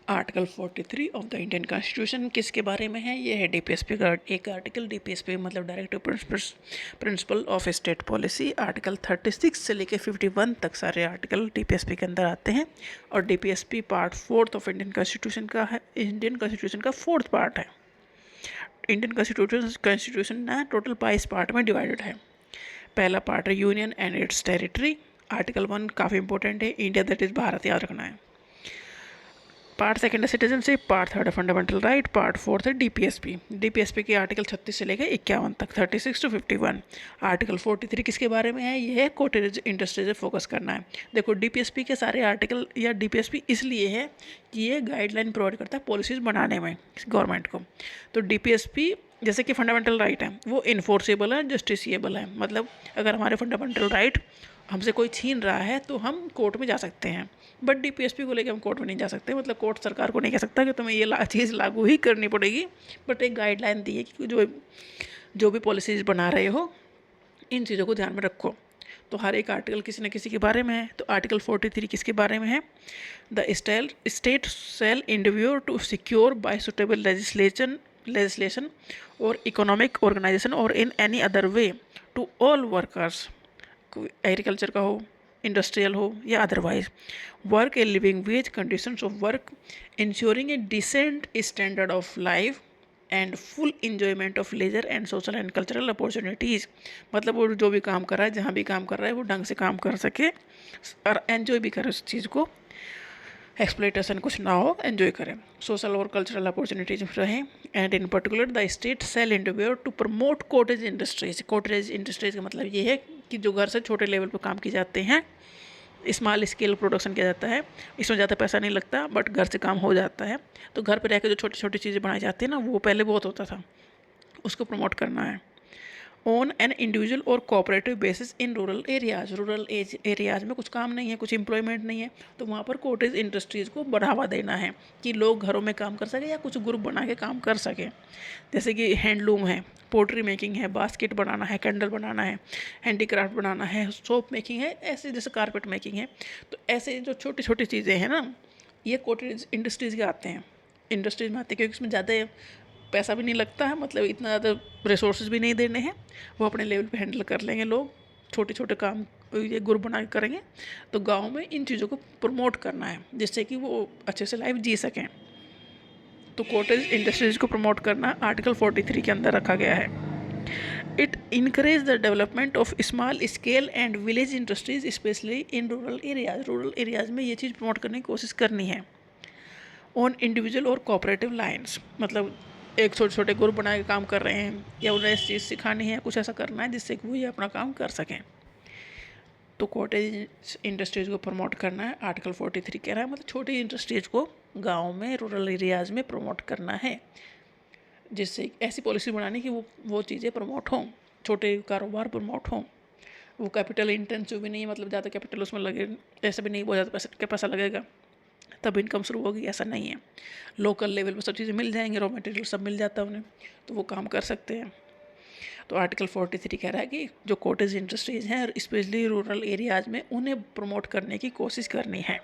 Article 43 of the Indian constitution किसके बारे में है? ये है डीपीएसपी का एक आर्टिकल। डीपीएसपी मतलब directive principle of state policy. Article 36 से लेकर 51 तक सारे आर्टिकल डीपीएसपी के अंदर आते हैं। और DPSP part 4 of Indian constitution का है, इंडियन कॉन्स्टिट्यूशन का 4th पार्ट है। इंडियन कॉन्स्टिट्यूशन ना टोटल 22 पार्ट में डिवाइडेड है। पहला पार्ट है union and it's territory. Article 1 काफ़ी इंपॉर्टेंट है, इंडिया दैट इज भारत याद रखना है। पार्ट सेकंड है सिटीजनशिप। पार्ट थर्ड है फंडामेंटल राइट। पार्ट फोर्थ है डीपीएसपी। डीपीएसपी के आर्टिकल 36 से लेकर 51 तक, 36 to 51। आर्टिकल 43 किसके बारे में है? ये है कॉटेज इंडस्ट्री से फोकस करना है। देखो डीपीएसपी के सारे आर्टिकल या डीपीएसपी इसलिए है कि ये गाइडलाइन प्रोवाइड करता है पॉलिसीज़ बनाने में गवर्नमेंट को। तो डीपीएसपी जैसे कि फंडामेंटल राइट है वो इन्फोर्सेबल है, जस्टिसिएबल है। मतलब अगर हमारे फंडामेंटल राइट हमसे कोई छीन रहा है तो हम कोर्ट में जा सकते हैं, बट डीपीएसपी को लेकर हम कोर्ट में नहीं जा सकते। मतलब कोर्ट सरकार को नहीं कह सकता कि तुम्हें ये चीज़ लागू ही करनी पड़ेगी, बट एक गाइडलाइन दी है कि जो भी पॉलिसीज़ बना रहे हो इन चीज़ों को ध्यान में रखो। तो हर एक आर्टिकल किसी न किसी के बारे में है। तो आर्टिकल 43 किसके बारे में है? The state shall endeavour to secure by suitable legislation or economic organization or in any other way to all workers, agriculture का हो, इंडस्ट्रियल हो या otherwise, work a living wage conditions of work, ensuring a decent standard of life and full enjoyment of leisure and social and cultural opportunities. मतलब वो जो भी काम कर रहा है, जहाँ भी काम कर रहा है, वो ढंग से काम कर सके और एन्जॉय भी करे उस चीज़ को, एक्सप्लोइटेशन कुछ ना हो, एंजॉय करें, सोशल और कल्चरल अपॉर्चुनिटीज रहें। And in particular the state shall endeavour to promote cottage industries. Cottage industries का मतलब ये है कि जो घर से छोटे लेवल पर काम किए जाते हैं, स्मॉल स्केल प्रोडक्शन किया जाता है, इसमें ज़्यादा पैसा नहीं लगता बट घर से काम हो जाता है। तो घर पर रहकर जो छोटी छोटी चीज़ें बनाई जाती हैं ना, वो पहले बहुत होता था, उसको प्रमोट करना है। ऑन एन इंडिविजुअल और cooperative basis in rural areas. Rural areas में कुछ काम नहीं है, कुछ एम्प्लॉयमेंट नहीं है, तो वहाँ पर कॉटेज इंडस्ट्रीज़ को बढ़ावा देना है कि लोग घरों में काम कर सके या कुछ ग्रुप बना के काम कर सके। जैसे कि हैंडलूम है, पोट्री मेकिंग है, बास्केट बनाना है, कैंडल बनाना है, हैंडीक्राफ्ट बनाना है, सोप मेकिंग है, ऐसे जैसे कारपेट मेकिंग है। तो ऐसे जो छोटी छोटी चीज़ें हैं ना, ये कॉटेज इंडस्ट्रीज़ के आते हैं, इंडस्ट्रीज में आते हैं, क्योंकि इसमें ज़्यादा पैसा भी नहीं लगता है, मतलब इतना ज़्यादा रिसोर्सेज भी नहीं देने हैं, वो अपने लेवल पे हैंडल कर लेंगे लोग, छोटे छोटे काम ये ग्रुप बना के करेंगे। तो गांव में इन चीज़ों को प्रमोट करना है जिससे कि वो अच्छे से लाइफ जी सकें। तो कॉटेज इंडस्ट्रीज को प्रमोट करना आर्टिकल 43 के अंदर रखा गया है। It encourage the development of small scale and village industries specially in rural areas. Rural areas में ये चीज़ प्रमोट करने की कोशिश करनी है। ऑन इंडिविजुअल और कोऑपरेटिव लाइन्स, मतलब एक छोटे छोटे ग्रुप बना के काम कर रहे हैं या उन्हें इस चीज़ सिखानी है, कुछ ऐसा करना है जिससे कि वो ये अपना काम कर सकें। तो कॉटेज इंडस्ट्रीज़ को प्रमोट करना है, आर्टिकल 43 कह रहा है। मतलब छोटी इंडस्ट्रीज़ को गांव में, रूरल एरियाज़ में प्रमोट करना है, जिससे ऐसी पॉलिसी बनानी कि वो चीज़ें प्रमोट हों, छोटे कारोबार प्रमोट हों। वो कैपिटल इंटेंसिव भी नहीं है, मतलब ज़्यादा कैपिटल उसमें लगे, ऐसा भी नहीं बहुत ज़्यादा पैसा लगेगा तब इनकम शुरू होगी, ऐसा नहीं है। लोकल लेवल पर सब चीज़ें मिल जाएंगी, रॉ मटेरियल सब मिल जाता है उन्हें, तो वो काम कर सकते हैं। तो आर्टिकल 43 कह रहा है कि जो कॉटेज इंडस्ट्रीज़ हैं स्पेशली रूरल एरियाज़ में, उन्हें प्रमोट करने की कोशिश करनी है।